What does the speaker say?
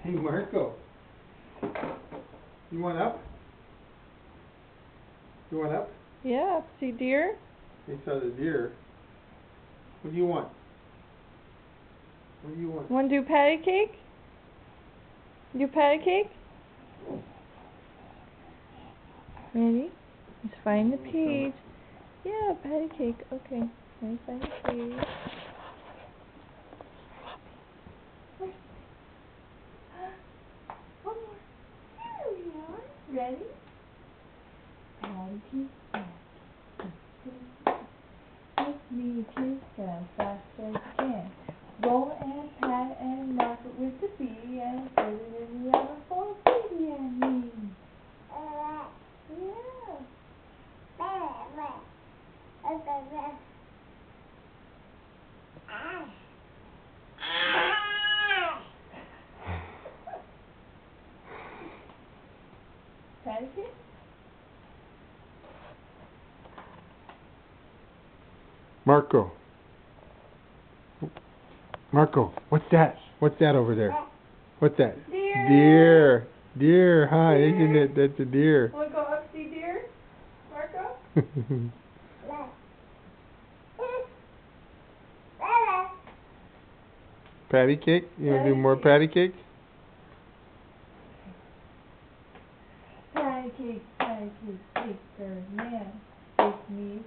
Hey, Marco. You want up? You want up? Yeah, see deer? They saw the deer. What do you want? What do you want? Want to do patty cake? Do patty cake? Ready? Let's find the page. Yeah, patty cake. Okay. Let me find the page. One more. There we are. Ready? Patty cake. Give me a kiss as fast as you can. Roll and pat and mark it with the B and put it in the oven for baby and me. Yeah. Patty cake? Marco. Marco, what's that? What's that over there? What's that? Deer. Deer. Deer. Hi, isn't it? That's a deer. Want to go up see deer, Marco? Patty cake? You want to do Patty more cake. patty cake? Patty cake, paper man, give me